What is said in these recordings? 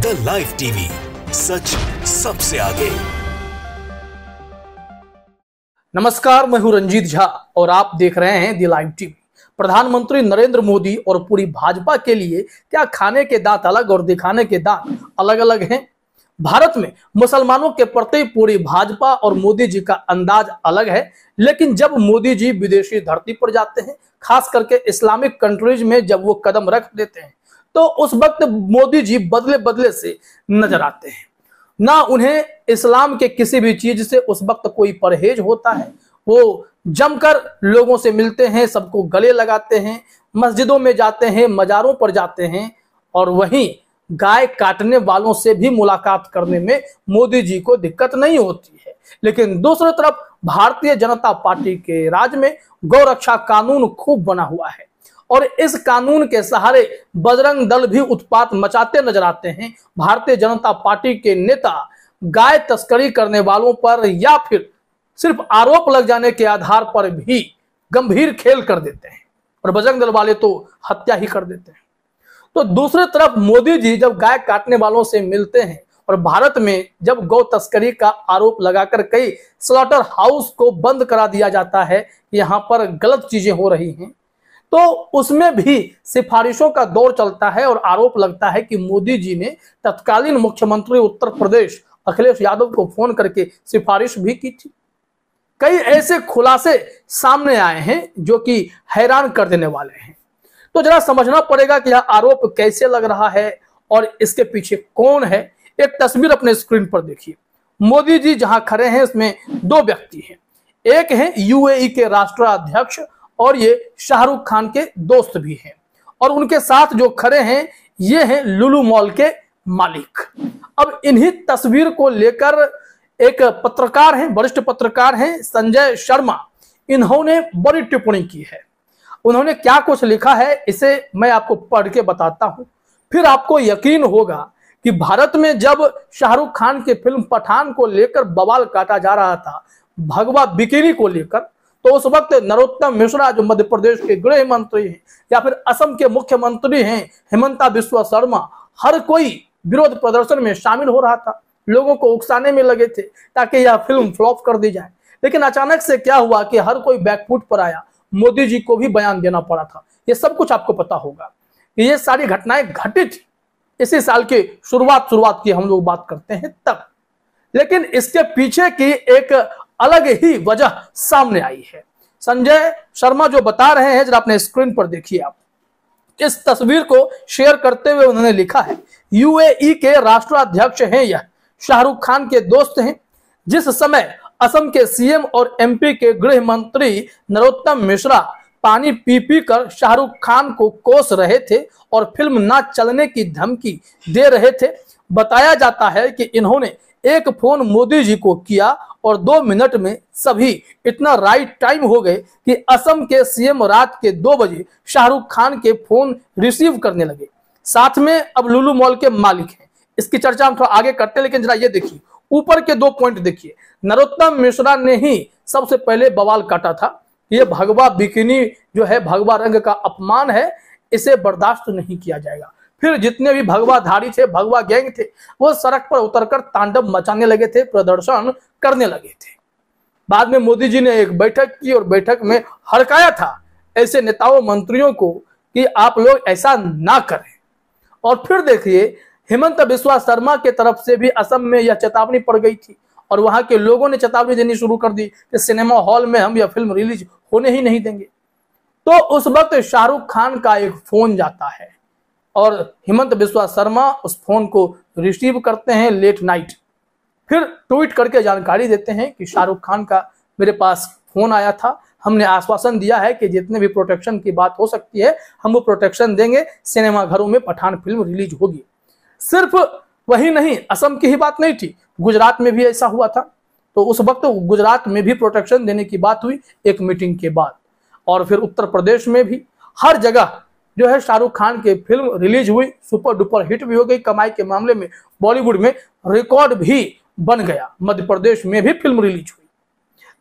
The live TV, सच सबसे आगे। नमस्कार, मैं हूं रंजीत झा और आप देख रहे हैं द लाइव टीवी। प्रधानमंत्री नरेंद्र मोदी और पूरी भाजपा के लिए क्या खाने के दांत अलग और दिखाने के दांत अलग अलग हैं। भारत में मुसलमानों के प्रति पूरी भाजपा और मोदी जी का अंदाज अलग है, लेकिन जब मोदी जी विदेशी धरती पर जाते हैं, खास करके इस्लामिक कंट्रीज में जब वो कदम रख देते हैं, तो उस वक्त मोदी जी बदले बदले से नजर आते हैं। ना उन्हें इस्लाम के किसी भी चीज से उस वक्त कोई परहेज होता है। वो जमकर लोगों से मिलते हैं, सबको गले लगाते हैं, मस्जिदों में जाते हैं, मजारों पर जाते हैं और वहीं गाय काटने वालों से भी मुलाकात करने में मोदी जी को दिक्कत नहीं होती है। लेकिन दूसरी तरफ भारतीय जनता पार्टी के राज में गौरक्षा कानून खूब बना हुआ है और इस कानून के सहारे बजरंग दल भी उत्पात मचाते नजर आते हैं। भारतीय जनता पार्टी के नेता गाय तस्करी करने वालों पर या फिर सिर्फ आरोप लग जाने के आधार पर भी गंभीर खेल कर देते हैं और बजरंग दल वाले तो हत्या ही कर देते हैं। तो दूसरी तरफ मोदी जी जब गाय काटने वालों से मिलते हैं और भारत में जब गौ तस्करी का आरोप लगाकर कई स्लॉटर हाउस को बंद करा दिया जाता है, यहाँ पर गलत चीजें हो रही हैं, तो उसमें भी सिफारिशों का दौर चलता है और आरोप लगता है कि मोदी जी ने तत्कालीन मुख्यमंत्री उत्तर प्रदेश अखिलेश यादव को फोन करके सिफारिश भी की थी। कई ऐसे खुलासे सामने आए हैं जो कि हैरान कर देने वाले हैं। तो जरा समझना पड़ेगा कि यह आरोप कैसे लग रहा है और इसके पीछे कौन है। एक तस्वीर अपने स्क्रीन पर देखिए। मोदी जी जहां खड़े हैं इसमें दो व्यक्ति हैं। एक है यूएई के राष्ट्राध्यक्ष और ये शाहरुख खान के दोस्त भी हैं और उनके साथ जो खड़े हैं ये हैं लुलु मॉल के मालिक। अब इन्हीं तस्वीर को लेकर एक पत्रकार हैं, वरिष्ठ पत्रकार हैं संजय शर्मा, इन्होंने बड़ी टिप्पणी की है। उन्होंने क्या कुछ लिखा है इसे मैं आपको पढ़ के बताता हूं, फिर आपको यकीन होगा कि भारत में जब शाहरुख खान के फिल्म पठान को लेकर बवाल काटा जा रहा था, भगवा बिकिनी को लेकर, तो उस वक्त नरोत्तम मिश्रा जो मध्य प्रदेश के गृह मंत्री हैं या फिर असम के मुख्यमंत्री हैं हिमंता बिस्वा शर्मा, हर कोई विरोध प्रदर्शन में शामिल हो रहा था, लोगों को उकसाने में लगे थे ताकि यह फिल्म फ्लॉप कर दी जाए। लेकिन अचानक से क्या हुआ कि हर कोई बैकफुट पर आया, मोदी जी को भी बयान देना पड़ा था। ये सब कुछ आपको पता होगा कि ये सारी घटनाएं घटित इसी साल की शुरुआत की हम लोग बात करते हैं तब। लेकिन इसके पीछे की एक अलग ही वजह सामने आई है। संजय शर्मा जो बता रहे हैं जरा अपने स्क्रीन पर देखिए आप। इस तस्वीर को शेयर करते हुए उन्होंने लिखा है, यूएई के राष्ट्राध्यक्ष हैं यह, शाहरुख खान के दोस्त हैं। जिस समय असम के सीएम और एमपी के गृह मंत्री नरोत्तम मिश्रा पानी पी पी कर शाहरुख खान को कोस रहे थे और फिल्म ना चलने की धमकी दे रहे थे, बताया जाता है कि इन्होंने एक फोन मोदी जी को किया और 2 मिनट में सभी इतना राइट टाइम हो गए कि असम के सीएम रात के 2 बजे शाहरुख खान के फोन रिसीव करने लगे। साथ में अब लुलु मॉल के मालिक हैं। इसकी चर्चा हम थोड़ा आगे करते हैं, लेकिन जरा ये देखिए, ऊपर के 2 पॉइंट देखिए। नरोत्तम मिश्रा ने ही सबसे पहले बवाल काटा था, ये भगवा बिकिनी जो है, भगवा रंग का अपमान है, इसे बर्दाश्त नहीं किया जाएगा। फिर जितने भी भगवाधारी थे, भगवा गैंग थे, वो सड़क पर उतरकर तांडव मचाने लगे थे, प्रदर्शन करने लगे थे। बाद में मोदी जी ने एक बैठक की और बैठक में हड़काया था ऐसे नेताओं मंत्रियों को कि आप लोग ऐसा ना करें। और फिर देखिए हिमंता बिस्वा शर्मा के तरफ से भी असम में यह चेतावनी पड़ गई थी और वहां के लोगों ने चेतावनी देनी शुरू कर दी कि सिनेमा हॉल में हम यह फिल्म रिलीज होने ही नहीं देंगे। तो उस वक्त शाहरुख खान का एक फोन जाता है और हिमंता बिस्वा शर्मा उस फोन को रिसीव करते हैं लेट नाइट। फिर ट्वीट करके जानकारी देते हैं कि शाहरुख खान का मेरे पास फोन आया था, हमने आश्वासन दिया है कि जितने भी प्रोटेक्शन की बात हो सकती है हम वो प्रोटेक्शन देंगे, सिनेमा घरों में पठान फिल्म रिलीज होगी। सिर्फ वही नहीं, असम की ही बात नहीं थी, गुजरात में भी ऐसा हुआ था। तो उस वक्त गुजरात में भी प्रोटेक्शन देने की बात हुई एक मीटिंग के बाद। और फिर उत्तर प्रदेश में भी हर जगह जो है शाहरुख खान की फिल्म रिलीज हुई, सुपर डुपर हिट भी हो गई, कमाई के मामले में बॉलीवुड में रिकॉर्ड भी बन गया, मध्य प्रदेश में भी फिल्म रिलीज हुई।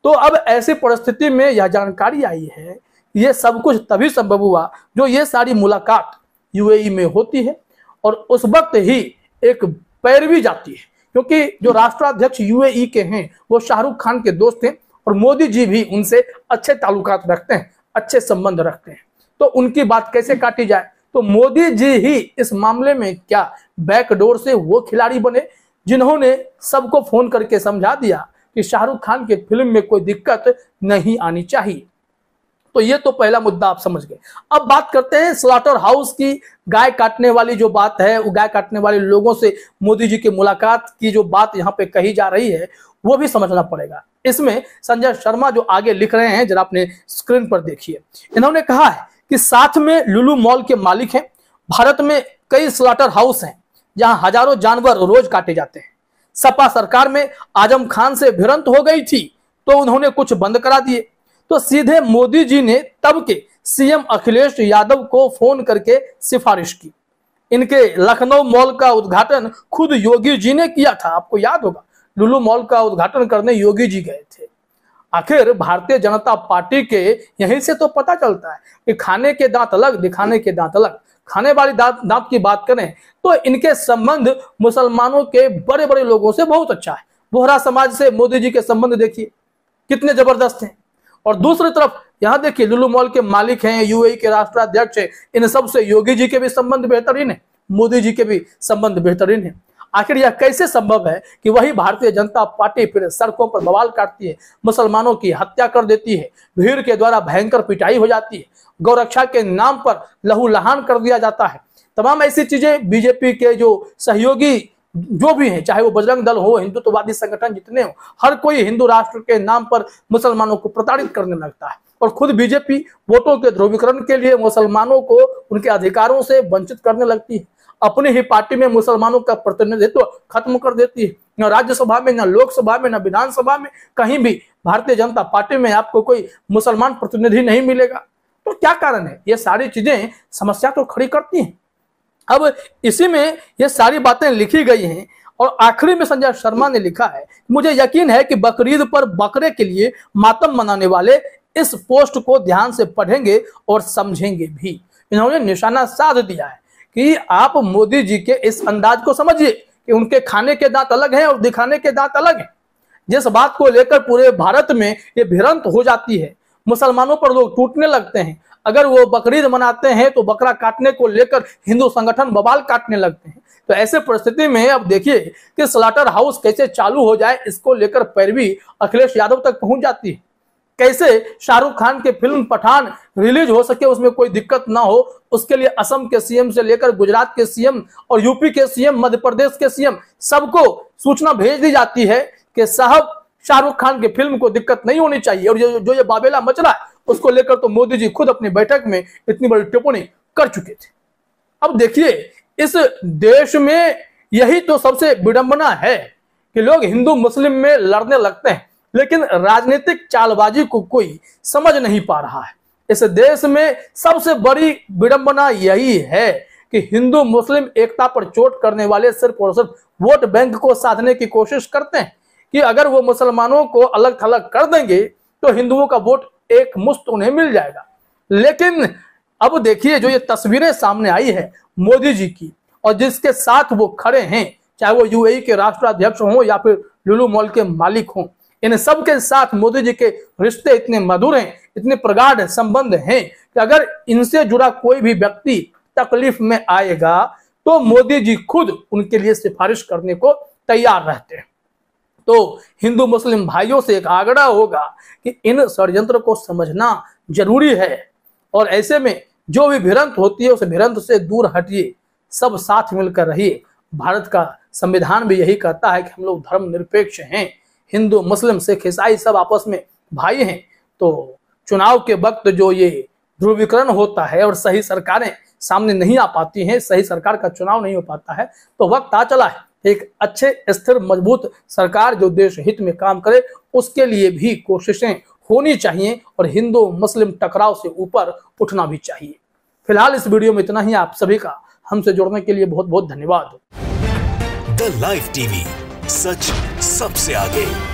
तो अब ऐसी परिस्थिति में यह जानकारी आई है, ये सब कुछ तभी संभव हुआ जो ये सारी मुलाकात यूएई में होती है और उस वक्त ही एक पैरवी जाती है, क्योंकि जो राष्ट्राध्यक्ष यूएई के हैं वो शाहरुख खान के दोस्त हैं और मोदी जी भी उनसे अच्छे ताल्लुकात रखते हैं, अच्छे संबंध रखते हैं। तो उनकी बात कैसे काटी जाए? तो मोदी जी ही इस मामले में क्या बैकडोर से वो खिलाड़ी बने जिन्होंने सबको फोन करके समझा दिया कि शाहरुख खान के फिल्म में कोई दिक्कत नहीं आनी चाहिए। तो ये तो पहला मुद्दा आप समझ गए। अब बात करते हैं स्लॉटर हाउस की। गाय काटने वाली जो बात है, वो गाय काटने वाले लोगों से मोदी जी की मुलाकात की जो बात यहाँ पे कही जा रही है वो भी समझना पड़ेगा। इसमें संजय शर्मा जो आगे लिख रहे हैं, जरा अपने स्क्रीन पर देखिए। इन्होंने कहा है कि साथ में लुलु मॉल के मालिक हैं। भारत में कई स्लॉटर हाउस हैं जहां हजारों जानवर रोज काटे जाते हैं। सपा सरकार में आजम खान से भिड़ंत हो गई थी तो उन्होंने कुछ बंद करा दिए, तो सीधे मोदी जी ने तब के सीएम अखिलेश यादव को फोन करके सिफारिश की। इनके लखनऊ मॉल का उद्घाटन खुद योगी जी ने किया था। आपको याद होगा, लुलु मॉल का उद्घाटन करने योगी जी गए थे। आखिर भारतीय जनता पार्टी के यहीं से तो पता चलता है कि खाने के दांत अलग, दिखाने के दांत अलग। खाने वाली दांत की बात करें तो इनके संबंध मुसलमानों के बड़े बड़े लोगों से बहुत अच्छा है। बोहरा समाज से मोदी जी के संबंध देखिए कितने जबरदस्त हैं। और दूसरी तरफ यहाँ देखिए, लुलु मॉल के मालिक हैं, यूएई के राष्ट्राध्यक्ष हैं, इन सब से योगी जी के भी संबंध बेहतरीन है, मोदी जी के भी संबंध बेहतरीन है। आखिर यह कैसे संभव है कि वही भारतीय जनता पार्टी फिर सड़कों पर बवाल काटती है, मुसलमानों की हत्या कर देती है, भीड़ के द्वारा भयंकर पिटाई हो जाती है, गौरक्षा के नाम पर लहूलुहान कर दिया जाता है। तमाम ऐसी चीजें बीजेपी के जो सहयोगी जो भी हैं, चाहे वो बजरंग दल हो, हिंदुत्ववादी संगठन जितने हो, हर कोई हिंदू राष्ट्र के नाम पर मुसलमानों को प्रताड़ित करने लगता है। और खुद बीजेपी वोटों के ध्रुवीकरण के लिए मुसलमानों को उनके अधिकारों से वंचित करने लगती है। अपनी ही पार्टी में मुसलमानों का प्रतिनिधित्व खत्म कर देती है। न राज्यसभा में, न लोकसभा में, न विधानसभा में, कहीं भी भारतीय जनता पार्टी में आपको कोई मुसलमान प्रतिनिधि नहीं मिलेगा। तो क्या कारण है? ये सारी चीजें समस्या तो खड़ी करती हैं। अब इसी में ये सारी बातें लिखी गई हैं और आखिरी में संजय शर्मा ने लिखा है, मुझे यकीन है कि बकरीद पर बकरे के लिए मातम मनाने वाले इस पोस्ट को ध्यान से पढ़ेंगे और समझेंगे भी। इन्होंने निशाना साध दिया है कि आप मोदी जी के इस अंदाज को समझिए कि उनके खाने के दांत अलग हैं और दिखाने के दांत अलग हैं। जिस बात को लेकर पूरे भारत में ये भिड़ंत हो जाती है, मुसलमानों पर लोग टूटने लगते हैं। अगर वो बकरीद मनाते हैं तो बकरा काटने को लेकर हिंदू संगठन बवाल काटने लगते हैं। तो ऐसे परिस्थिति में अब देखिए कि स्लॉटर हाउस कैसे चालू हो जाए, इसको लेकर पैरवी अखिलेश यादव तक पहुंच जाती है। कैसे शाहरुख खान की फिल्म पठान रिलीज हो सके, उसमें कोई दिक्कत ना हो, उसके लिए असम के सीएम से लेकर गुजरात के सीएम और यूपी के सीएम, मध्य प्रदेश के सीएम, सबको सूचना भेज दी जाती है कि साहब शाहरुख खान की फिल्म को दिक्कत नहीं होनी चाहिए। और जो ये बाबेला मच रहा है उसको लेकर तो मोदी जी खुद अपनी बैठक में इतनी बड़ी टिप्पणी कर चुके थे। अब देखिए, इस देश में यही तो सबसे विडंबना है कि लोग हिंदू मुस्लिम में लड़ने लगते हैं, लेकिन राजनीतिक चालबाजी को कोई समझ नहीं पा रहा है। इस देश में सबसे बड़ी विडंबना यही है कि हिंदू मुस्लिम एकता पर चोट करने वाले सिर्फ और सिर्फ वोट बैंक को साधने की कोशिश करते हैं कि अगर वो मुसलमानों को अलग थलग कर देंगे तो हिंदुओं का वोट एक मुश्त उन्हें मिल जाएगा। लेकिन अब देखिए, जो ये तस्वीरें सामने आई है मोदी जी की और जिसके साथ वो खड़े हैं, चाहे वो यूएई के राष्ट्राध्यक्ष हों या फिर लुलु मॉल के मालिक हों, इन सब के साथ मोदी जी के रिश्ते इतने मधुर हैं, इतने प्रगाढ़ संबंध हैं कि अगर इनसे जुड़ा कोई भी व्यक्ति तकलीफ में आएगा तो मोदी जी खुद उनके लिए सिफारिश करने को तैयार रहते हैं। तो हिंदू मुस्लिम भाइयों से एक आग्रह होगा कि इन षड्यंत्र को समझना जरूरी है और ऐसे में जो भी भिड़ंत होती है उस भिड़ंत से दूर हटिए, सब साथ मिलकर रहिए। भारत का संविधान भी यही कहता है कि हम लोग धर्मनिरपेक्ष हैं, हिंदू मुस्लिम सिख ईसाई सब आपस में भाई हैं। तो चुनाव के वक्त जो ये ध्रुवीकरण होता है और सही सरकारें सामने नहीं आ पाती हैं, सही सरकार का चुनाव नहीं हो पाता है, तो वक्त आ चला है एक अच्छे स्थिर मजबूत सरकार जो देश हित में काम करे, उसके लिए भी कोशिशें होनी चाहिए और हिंदू मुस्लिम टकराव से ऊपर उठना भी चाहिए। फिलहाल इस वीडियो में इतना ही। आप सभी का हमसे जुड़ने के लिए बहुत बहुत धन्यवाद। द लाइव टीवी, सच सबसे आगे।